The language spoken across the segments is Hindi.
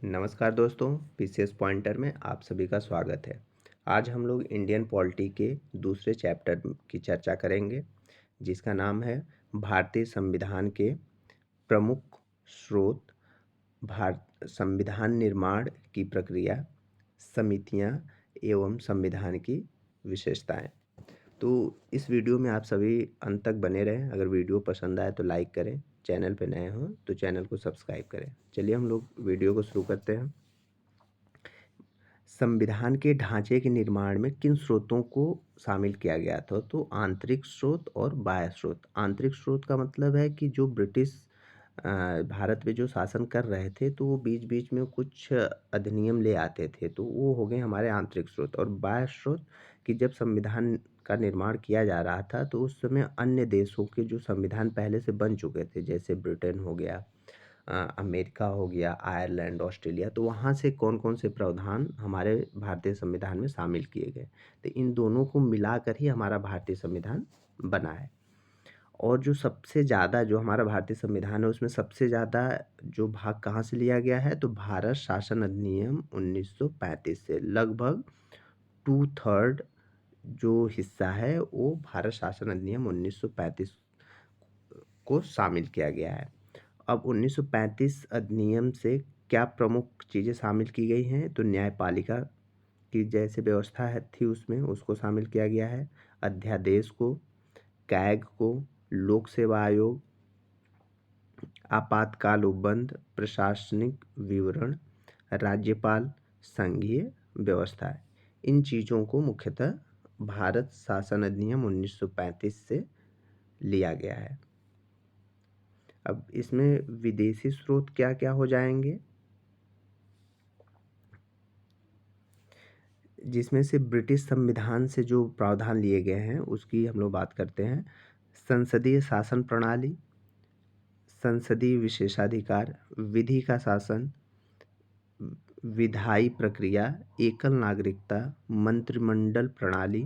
नमस्कार दोस्तों, पीसीएस पॉइंटर में आप सभी का स्वागत है। आज हम लोग इंडियन पॉलिटी के दूसरे चैप्टर की चर्चा करेंगे, जिसका नाम है भारतीय संविधान के प्रमुख स्रोत, भारत संविधान निर्माण की प्रक्रिया, समितियां एवं संविधान की विशेषताएं। तो इस वीडियो में आप सभी अंत तक बने रहें। अगर वीडियो पसंद आए तो लाइक करें, चैनल पे नए हो तो चैनल को सब्सक्राइब करें। चलिए हम लोग वीडियो को शुरू करते हैं। संविधान के ढांचे के निर्माण में किन स्रोतों को शामिल किया गया था? तो आंतरिक स्रोत और बाह्य स्रोत। आंतरिक स्रोत का मतलब है कि जो ब्रिटिश भारत में जो शासन कर रहे थे, तो वो बीच बीच में कुछ अधिनियम ले आते थे, तो वो हो गए हमारे आंतरिक स्रोत। और बाह्य स्रोत कि जब संविधान का निर्माण किया जा रहा था, तो उस समय अन्य देशों के जो संविधान पहले से बन चुके थे, जैसे ब्रिटेन हो गया, अमेरिका हो गया, आयरलैंड, ऑस्ट्रेलिया, तो वहाँ से कौन कौन से प्रावधान हमारे भारतीय संविधान में शामिल किए गए। तो इन दोनों को मिलाकर ही हमारा भारतीय संविधान बना है। और जो सबसे ज़्यादा जो हमारा भारतीय संविधान है, उसमें सबसे ज़्यादा जो भाग कहाँ से लिया गया है, तो भारत शासन अधिनियम 1935 से लगभग 2/3 जो हिस्सा है वो भारत शासन अधिनियम 1935 को शामिल किया गया है। अब 1935 अधिनियम से क्या प्रमुख चीज़ें शामिल की गई हैं, तो न्यायपालिका की जैसे व्यवस्था है थी उसमें, उसको शामिल किया गया है। अध्यादेश को, कैग को, लोक सेवा आयोग, आपातकाल उपबंध, प्रशासनिक विवरण, राज्यपाल, संघीय व्यवस्था। इन चीज़ों को मुख्यतः भारत शासन अधिनियम 1935 से लिया गया है। अब इसमें विदेशी स्रोत क्या क्या हो जाएंगे, जिसमें से ब्रिटिश संविधान से जो प्रावधान लिए गए हैं उसकी हम लोग बात करते हैं। संसदीय शासन प्रणाली, संसदीय विशेषाधिकार, विधि का शासन, विधायी प्रक्रिया, एकल नागरिकता, मंत्रिमंडल प्रणाली,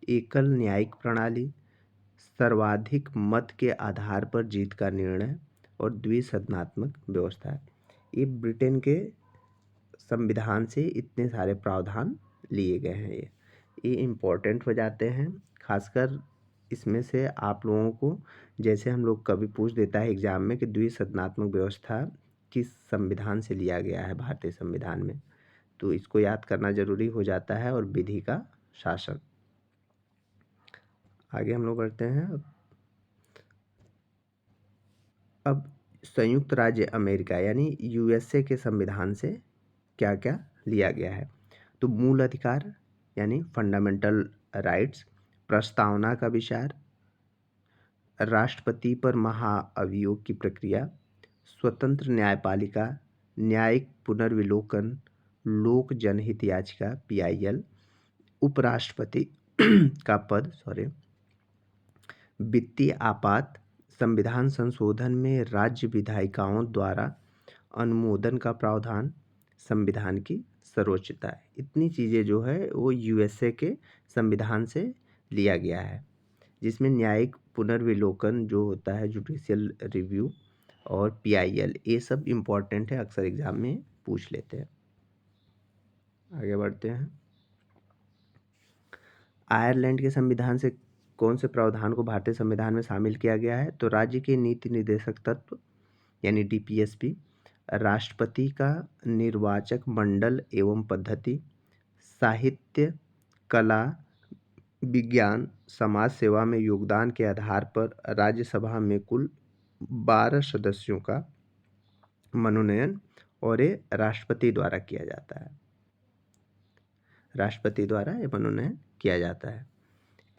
एकल न्यायिक प्रणाली, सर्वाधिक मत के आधार पर जीत का निर्णय और द्विसदनात्मक व्यवस्था। ये ब्रिटेन के संविधान से इतने सारे प्रावधान लिए गए हैं। ये इम्पोर्टेंट हो जाते हैं। खासकर इसमें से आप लोगों को, जैसे हम लोग कभी पूछ देता है एग्जाम में कि द्विसदनात्मक व्यवस्था किस संविधान से लिया गया है भारतीय संविधान में, तो इसको याद करना जरूरी हो जाता है। और विधि का शासन, आगे हम लोग बढ़ते हैं। अब संयुक्त राज्य अमेरिका यानी यूएसए के संविधान से क्या क्या लिया गया है, तो मूल अधिकार यानी फंडामेंटल राइट्स, प्रस्तावना का विचार, राष्ट्रपति पर महाअभियोग की प्रक्रिया, स्वतंत्र न्यायपालिका, न्यायिक पुनर्विलोकन, लोक जनहित याचिका पीआईएल, उपराष्ट्रपति का पद, वित्तीय आपात, संविधान संशोधन में राज्य विधायिकाओं द्वारा अनुमोदन का प्रावधान, संविधान की सर्वोच्चता है। इतनी चीज़ें जो है वो यूएसए के संविधान से लिया गया है, जिसमें न्यायिक पुनर्विलोकन जो होता है, जुडिशियल रिव्यू, और पीआईएल, ये सब इम्पॉर्टेंट है, अक्सर एग्जाम में पूछ लेते हैं। आगे बढ़ते हैं। आयरलैंड के संविधान से कौन से प्रावधान को भारतीय संविधान में शामिल किया गया है, तो राज्य के नीति निर्देशक तत्व यानी डीपीएसपी, राष्ट्रपति का निर्वाचक मंडल एवं पद्धति, साहित्य, कला, विज्ञान, समाज सेवा में योगदान के आधार पर राज्यसभा में कुल 12 सदस्यों का मनोनयन, और ये राष्ट्रपति द्वारा किया जाता है। राष्ट्रपति द्वारा ये मनोनयन किया जाता है।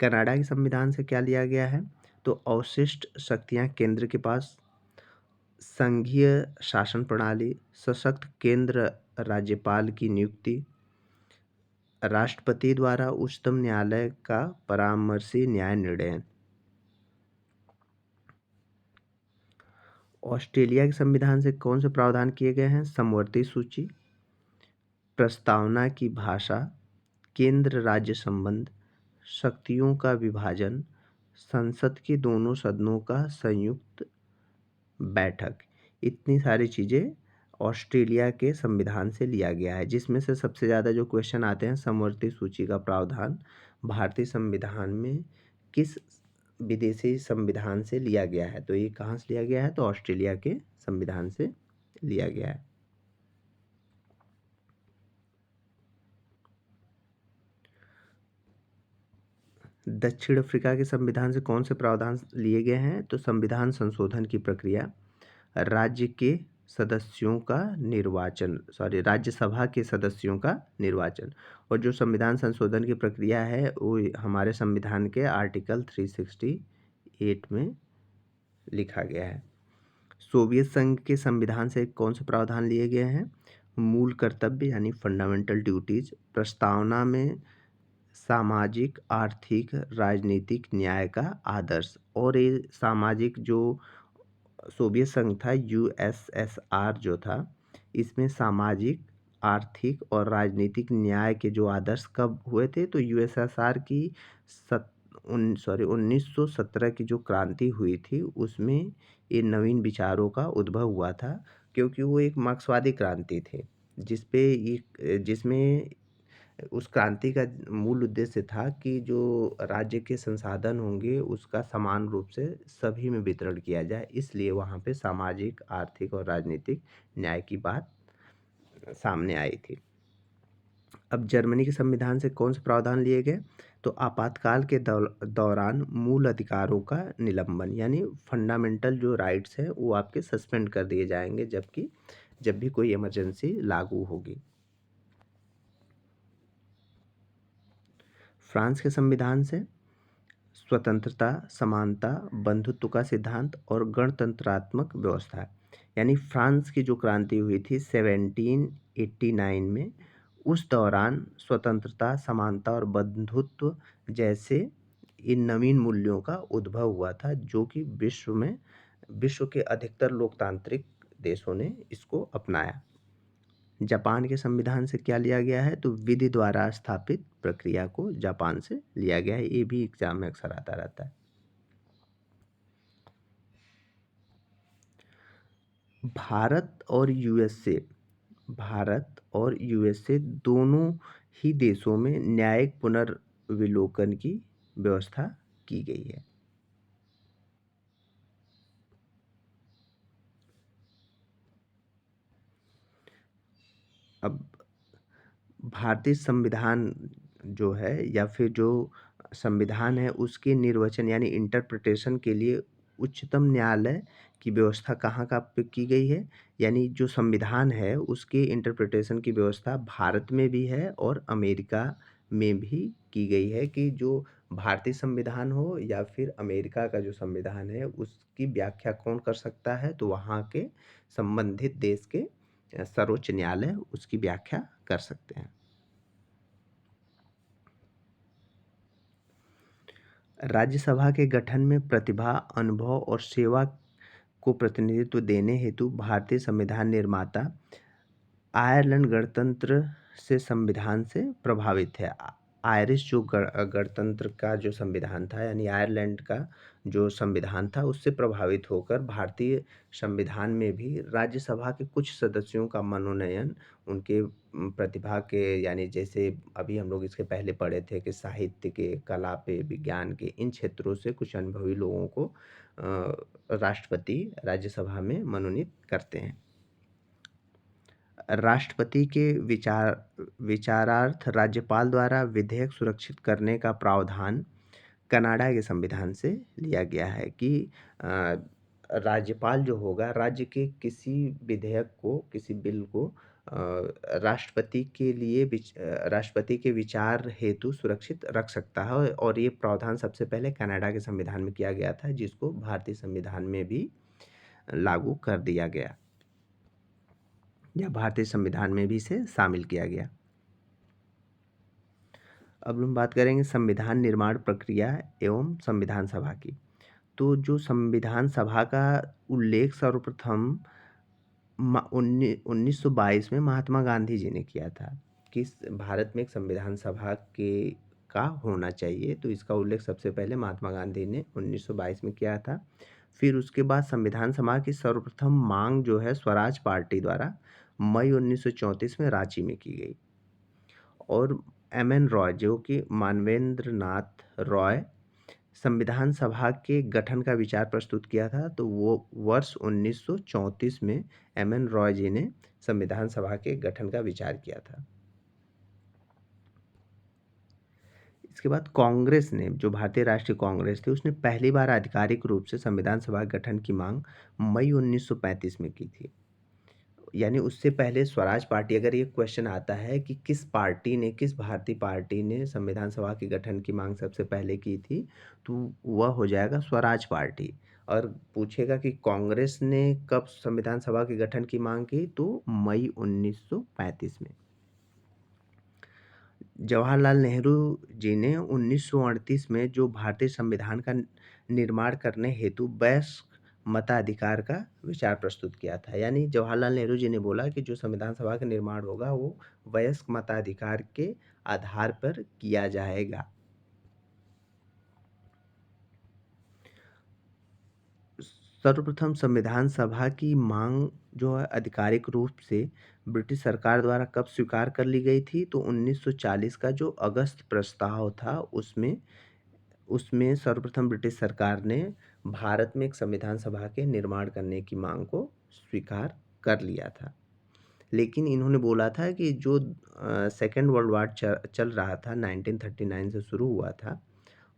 कनाडा के संविधान से क्या लिया गया है, तो अवशिष्ट शक्तियां केंद्र के पास, संघीय शासन प्रणाली, सशक्त केंद्र राज्यपाल की नियुक्ति, राष्ट्रपति द्वारा उच्चतम न्यायालय का परामर्शी न्याय निर्णय। ऑस्ट्रेलिया के संविधान से कौन से प्रावधान किए गए हैं, समवर्ती सूची, प्रस्तावना की भाषा, केंद्र राज्य संबंध, शक्तियों का विभाजन, संसद के दोनों सदनों का संयुक्त बैठक। इतनी सारी चीज़ें ऑस्ट्रेलिया के संविधान से लिया गया है, जिसमें से सबसे ज़्यादा जो क्वेश्चन आते हैं, समवर्ती सूची का प्रावधान भारतीय संविधान में किस विदेशी संविधान से लिया गया है? तो ये कहाँ से लिया गया है? तो ऑस्ट्रेलिया के संविधान से लिया गया है। दक्षिण अफ्रीका के संविधान से कौन से प्रावधान लिए गए हैं? तो संविधान संशोधन की प्रक्रिया, राज्य के सदस्यों का निर्वाचन, राज्यसभा के सदस्यों का निर्वाचन। और जो संविधान संशोधन की प्रक्रिया है वो हमारे संविधान के आर्टिकल 368 में लिखा गया है। सोवियत संघ के संविधान से कौन से प्रावधान लिए गए हैं? मूल कर्तव्य यानी फंडामेंटल ड्यूटीज, प्रस्तावना में सामाजिक, आर्थिक, राजनीतिक न्याय का आदर्श। और ये सामाजिक जो सोवियत संघ था, यूएसएसआर जो था, इसमें सामाजिक, आर्थिक और राजनीतिक न्याय के जो आदर्श कब हुए थे? तो यूएसएसआर की 1917 की जो क्रांति हुई थी उसमें ये नवीन विचारों का उद्भव हुआ था, क्योंकि वो एक मार्क्सवादी क्रांति थी जिसमें उस क्रांति का मूल उद्देश्य था कि जो राज्य के संसाधन होंगे उसका समान रूप से सभी में वितरण किया जाए, इसलिए वहाँ पे सामाजिक, आर्थिक और राजनीतिक न्याय की बात सामने आई थी। अब जर्मनी के संविधान से कौन से प्रावधान लिए गए? तो आपातकाल के दौरान मूल अधिकारों का निलंबन, यानी फंडामेंटल जो राइट्स हैं वो आपके सस्पेंड कर दिए जाएंगे जब भी कोई इमरजेंसी लागू होगी। फ्रांस के संविधान से स्वतंत्रता, समानता, बंधुत्व का सिद्धांत और गणतंत्रात्मक व्यवस्था, यानी फ्रांस की जो क्रांति हुई थी 1789 में, उस दौरान स्वतंत्रता, समानता और बंधुत्व जैसे इन नवीन मूल्यों का उद्भव हुआ था, जो कि विश्व के अधिकतर लोकतांत्रिक देशों ने इसको अपनाया। जापान के संविधान से क्या लिया गया है? तो विधि द्वारा स्थापित प्रक्रिया को जापान से लिया गया है। ये भी एग्जाम में अक्सर आता रहता है। भारत और यूएसए दोनों ही देशों में न्यायिक पुनर्विलोकन की व्यवस्था की गई है। अब भारतीय संविधान जो है या फिर जो संविधान है उसके निर्वचन यानी इंटरप्रिटेशन के लिए उच्चतम न्यायालय की व्यवस्था कहाँ पे की गई है? यानी जो संविधान है उसके इंटरप्रिटेशन की व्यवस्था भारत में भी है और अमेरिका में भी की गई है, कि जो भारतीय संविधान हो या फिर अमेरिका का जो संविधान है उसकी व्याख्या कौन कर सकता है? तो वहाँ के संबंधित देश के सर्वोच्च न्यायालय उसकी व्याख्या कर सकते हैं। राज्यसभा के गठन में प्रतिभा, अनुभव और सेवा को प्रतिनिधित्व देने हेतु भारतीय संविधान निर्माता आयरलैंड गणतंत्र से संविधान से प्रभावित है। आयरिश जो गणतंत्र का जो संविधान था, यानी आयरलैंड का जो संविधान था उससे प्रभावित होकर भारतीय संविधान में भी राज्यसभा के कुछ सदस्यों का मनोनयन उनके प्रतिभा के, यानी जैसे अभी हम लोग इसके पहले पढ़े थे कि साहित्य के, कला पे, विज्ञान के, इन क्षेत्रों से कुछ अनुभवी लोगों को राष्ट्रपति राज्यसभा में मनोनीत करते हैं। राष्ट्रपति के विचारार्थ राज्यपाल द्वारा विधेयक सुरक्षित करने का प्रावधान कनाडा के संविधान से लिया गया है, कि राज्यपाल जो होगा राज्य के किसी विधेयक को, किसी बिल को राष्ट्रपति के विचार हेतु सुरक्षित रख सकता है। और ये प्रावधान सबसे पहले कनाडा के संविधान में किया गया था, जिसको भारतीय संविधान में भी लागू कर दिया गया या भारतीय संविधान में भी इसे शामिल किया गया। अब हम बात करेंगे संविधान निर्माण प्रक्रिया एवं संविधान सभा की। तो जो संविधान सभा का उल्लेख सर्वप्रथम 1922 में महात्मा गांधी जी ने किया था कि भारत में एक संविधान सभा का होना चाहिए। तो इसका उल्लेख सबसे पहले महात्मा गांधी ने 1922 में किया था। फिर उसके बाद संविधान सभा की सर्वप्रथम मांग जो है स्वराज पार्टी द्वारा मई 1934 में रांची में की गई। और एम.एन. रॉय जो कि मानवेंद्र नाथ रॉय संविधान सभा के गठन का विचार प्रस्तुत किया था, तो वो वर्ष 1934 में एम.एन. रॉय जी ने संविधान सभा के गठन का विचार किया था। इसके बाद कांग्रेस ने, जो भारतीय राष्ट्रीय कांग्रेस थी, उसने पहली बार आधिकारिक रूप से संविधान सभा गठन की मांग मई 1935 में की थी। यानी उससे पहले स्वराज पार्टी, अगर ये क्वेश्चन आता है कि किस भारतीय पार्टी ने संविधान सभा के गठन की मांग सबसे पहले की थी, तो वह हो जाएगा स्वराज पार्टी। और पूछेगा कि कांग्रेस ने कब संविधान सभा के गठन की मांग की, तो मई 1935 में। जवाहरलाल नेहरू जी ने 1938 में जो भारतीय संविधान का निर्माण करने हेतु वयस्क मताधिकार का विचार प्रस्तुत किया था। यानी जवाहरलाल नेहरू जी ने बोला कि जो संविधान सभा का निर्माण होगा वो वयस्क मताधिकार के आधार पर किया जाएगा। सर्वप्रथम संविधान सभा की मांग जो है आधिकारिक रूप से ब्रिटिश सरकार द्वारा कब स्वीकार कर ली गई थी, तो 1940 का जो अगस्त प्रस्ताव था उसमें उसमें सर्वप्रथम ब्रिटिश सरकार ने भारत में एक संविधान सभा के निर्माण करने की मांग को स्वीकार कर लिया था। लेकिन इन्होंने बोला था कि जो सेकेंड वर्ल्ड वार चल रहा था, 1939 से शुरू हुआ था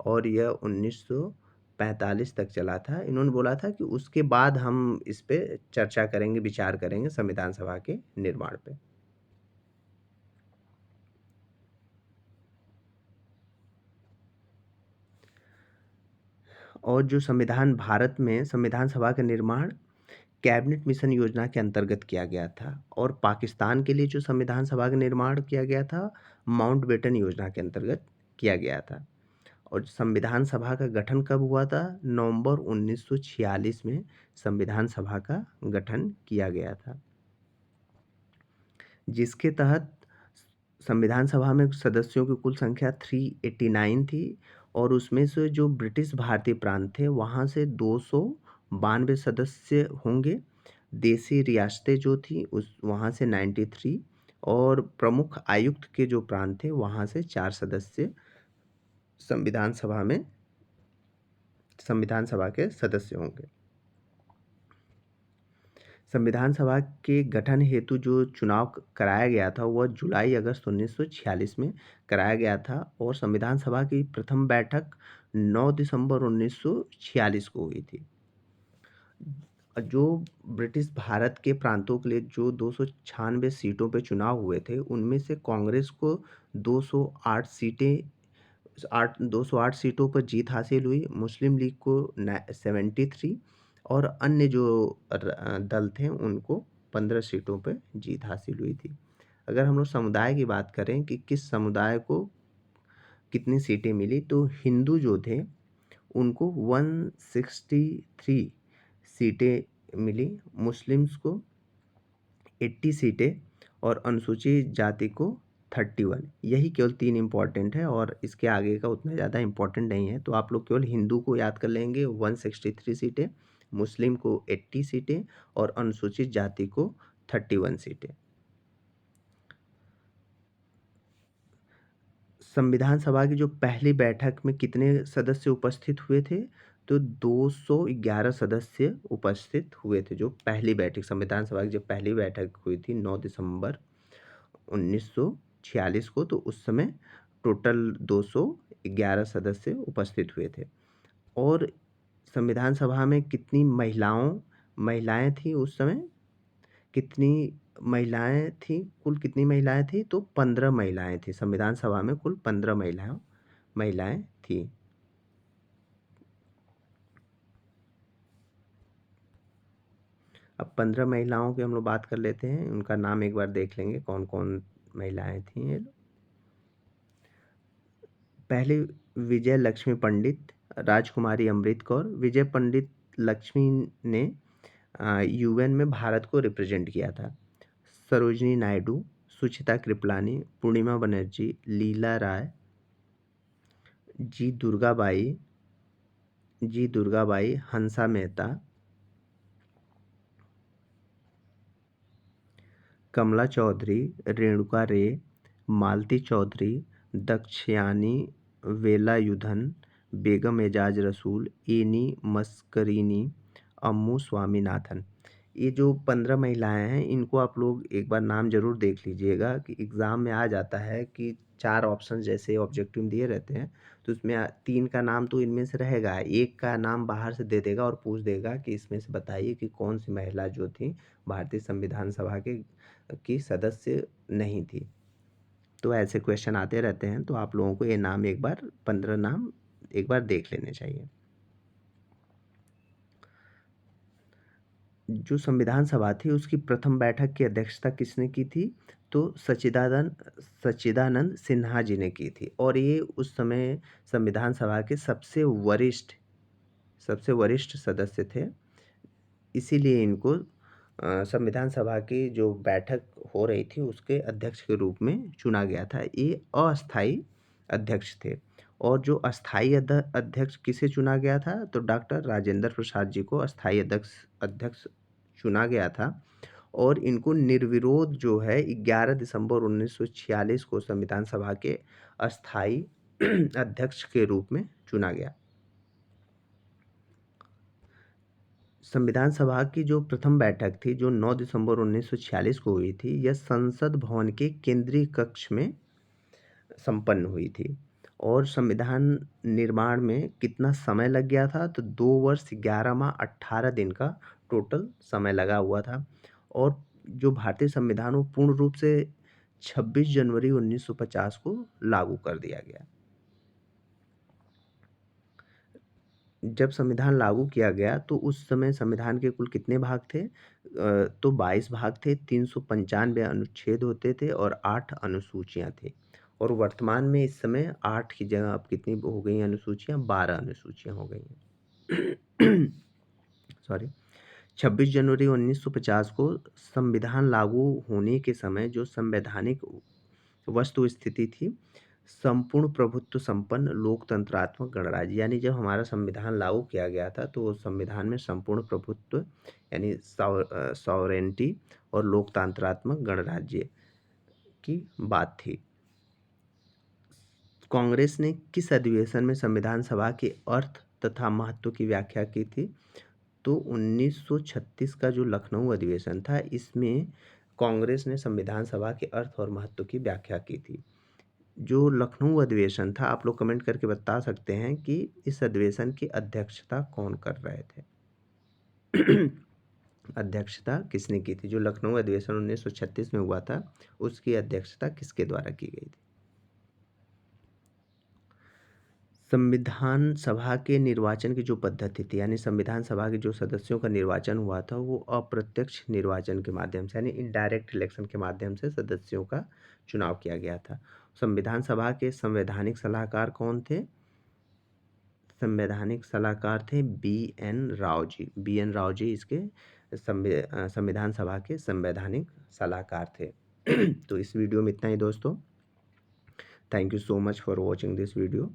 और यह 1945 तक चला था। इन्होंने बोला था कि उसके बाद हम इस पे चर्चा करेंगे, विचार करेंगे संविधान सभा के निर्माण पे। और जो भारत में संविधान सभा का निर्माण कैबिनेट मिशन योजना के अंतर्गत किया गया था, और पाकिस्तान के लिए जो संविधान सभा का निर्माण किया गया था, माउंटबेटन योजना के अंतर्गत किया गया था। और संविधान सभा का गठन कब हुआ था? नवंबर 1946 में संविधान सभा का गठन किया गया था, जिसके तहत संविधान सभा में सदस्यों की कुल संख्या 389 थी, और उसमें से जो ब्रिटिश भारतीय प्रांत थे वहाँ से 292 सदस्य होंगे। देशी रियासतें जो थी उस वहाँ से 93, और प्रमुख आयुक्त के जो प्रांत थे वहाँ से 4 सदस्य संविधान सभा में संविधान सभा के सदस्य होंगे। संविधान सभा के गठन हेतु जो चुनाव कराया गया था वह जुलाई अगस्त 1946 में कराया गया था, और संविधान सभा की प्रथम बैठक 9 दिसंबर 1946 को हुई थी। जो ब्रिटिश भारत के प्रांतों के लिए जो 296 सीटों पे चुनाव हुए थे, उनमें से कांग्रेस को 208 सीटें 208 सीटों पर जीत हासिल हुई, मुस्लिम लीग को 73, और अन्य जो दल थे उनको 15 सीटों पर जीत हासिल हुई थी। अगर हम लोग समुदाय की बात करें कि किस समुदाय को कितनी सीटें मिली, तो हिंदू जो थे उनको 163 सीटें मिली, मुस्लिम्स को 80 सीटें, और अनुसूचित जाति को 31। यही केवल 3 इम्पॉर्टेंट है, और इसके आगे का उतना ज़्यादा इम्पॉर्टेंट नहीं है। तो आप लोग केवल हिंदू को याद कर लेंगे 163 सीटें, मुस्लिम को 80 सीटें, और अनुसूचित जाति को 31 सीटें। संविधान सभा की जो पहली बैठक में कितने सदस्य उपस्थित हुए थे, तो 211 सदस्य उपस्थित हुए थे। जो पहली बैठक संविधान सभा की जब पहली बैठक हुई थी 9 दिसंबर 1946 को, तो उस समय टोटल 211 सदस्य उपस्थित हुए थे। और संविधान सभा में कितनी महिलाएं थी उस समय? कितनी महिलाएं थी? कुल कितनी महिलाएं थी? तो 15 महिलाएं थी। संविधान सभा में कुल 15 महिलाएं थी। अब 15 महिलाओं की हम लोग बात कर लेते हैं, उनका नाम एक बार देख लेंगे कौन कौन महिलाएं थी ये लोग। पहले विजय लक्ष्मी पंडित, राजकुमारी अमृत कौर। विजय पंडित लक्ष्मी ने यूएन में भारत को रिप्रेजेंट किया था। सरोजिनी नायडू, सुचिता कृपलानी, पूर्णिमा बनर्जी, लीला राय, जी दुर्गाबाई, जी दुर्गाबाई, हंसा मेहता, कमला चौधरी, रेणुका रे, मालती चौधरी, दक्षयानी वेलायुधन, बेगम एजाज रसूल, एनी मस्करीनी, अम्मू स्वामीनाथन। ये जो 15 महिलाएं हैं, इनको आप लोग एक बार नाम जरूर देख लीजिएगा कि एग्जाम में आ जाता है कि 4 ऑप्शन जैसे ऑब्जेक्टिव में दिए रहते हैं, तो उसमें 3 का नाम तो इनमें से रहेगा, एक का नाम बाहर से दे देगा और पूछ देगा कि इसमें से बताइए कि कौन सी महिला जो थी भारतीय संविधान सभा के की सदस्य नहीं थी। तो ऐसे क्वेश्चन आते रहते हैं, तो आप लोगों को ये नाम एक बार 15 नाम एक बार देख लेने चाहिए। जो संविधान सभा थी उसकी प्रथम बैठक की अध्यक्षता किसने की थी? तो सच्चिदानंद सिन्हा जी ने की थी और ये उस समय संविधान सभा के सबसे वरिष्ठ सदस्य थे। इसीलिए इनको संविधान सभा की जो बैठक हो रही थी उसके अध्यक्ष के रूप में चुना गया था। ये अस्थाई अध्यक्ष थे और जो अस्थाई अध्यक्ष किसे चुना गया था? तो डॉक्टर राजेंद्र प्रसाद जी को अस्थाई अध्यक्ष अध्यक्ष चुना गया था और इनको निर्विरोध जो है 11 दिसंबर 1946 को संविधान सभा के अस्थाई अध्यक्ष के रूप में चुना गया। संविधान सभा की जो प्रथम बैठक थी जो 9 दिसंबर 1946 को हुई थी, यह संसद भवन के केंद्रीय कक्ष में संपन्न हुई थी और संविधान निर्माण में कितना समय लग गया था? तो 2 वर्ष 11 माह 18 दिन का टोटल समय लगा हुआ था और जो भारतीय संविधान वो पूर्ण रूप से 26 जनवरी 1950 को लागू कर दिया गया। जब संविधान लागू किया गया तो उस समय संविधान के कुल कितने भाग थे? तो 22 भाग थे, 395 अनुच्छेद होते थे और 8 अनुसूचियां थी और वर्तमान में इस समय 8 की जगह अब कितनी हो गई अनुसूचियां? 12 अनुसूचियां हो गई हैं। सॉरी। 26 जनवरी 1950 को संविधान लागू होने के समय जो संवैधानिक वस्तु स्थिति थी, संपूर्ण प्रभुत्व संपन्न लोकतंत्रात्मक गणराज्य, यानी जब हमारा संविधान लागू किया गया था तो उस संविधान में संपूर्ण प्रभुत्व यानी सॉवरेंटी और लोकतंत्रात्मक गणराज्य की बात थी। कांग्रेस ने किस अधिवेशन में संविधान सभा के अर्थ तथा महत्व की व्याख्या की थी? तो 1936 का जो लखनऊ अधिवेशन था, इसमें कांग्रेस ने संविधान सभा के अर्थ और महत्व की व्याख्या की थी। जो लखनऊ अधिवेशन था, आप लोग कमेंट करके बता सकते हैं कि इस अधिवेशन की अध्यक्षता कौन कर रहे थे? अध्यक्षता किसने की थी? जो लखनऊ अधिवेशन 1936 में हुआ था, उसकी अध्यक्षता किसके द्वारा की गई थी? संविधान सभा के निर्वाचन की जो पद्धति थी, यानी संविधान सभा के जो सदस्यों का निर्वाचन हुआ था, वो अप्रत्यक्ष निर्वाचन के माध्यम से यानी इनडायरेक्ट इलेक्शन के माध्यम से सदस्यों का चुनाव किया गया था। संविधान सभा के संवैधानिक सलाहकार कौन थे? संवैधानिक सलाहकार थे B N Rao ji. B N Rao ji इसके संविधान सभा के संवैधानिक सलाहकार थे। तो इस वीडियो में इतना ही दोस्तों। Thank you so much for watching this video.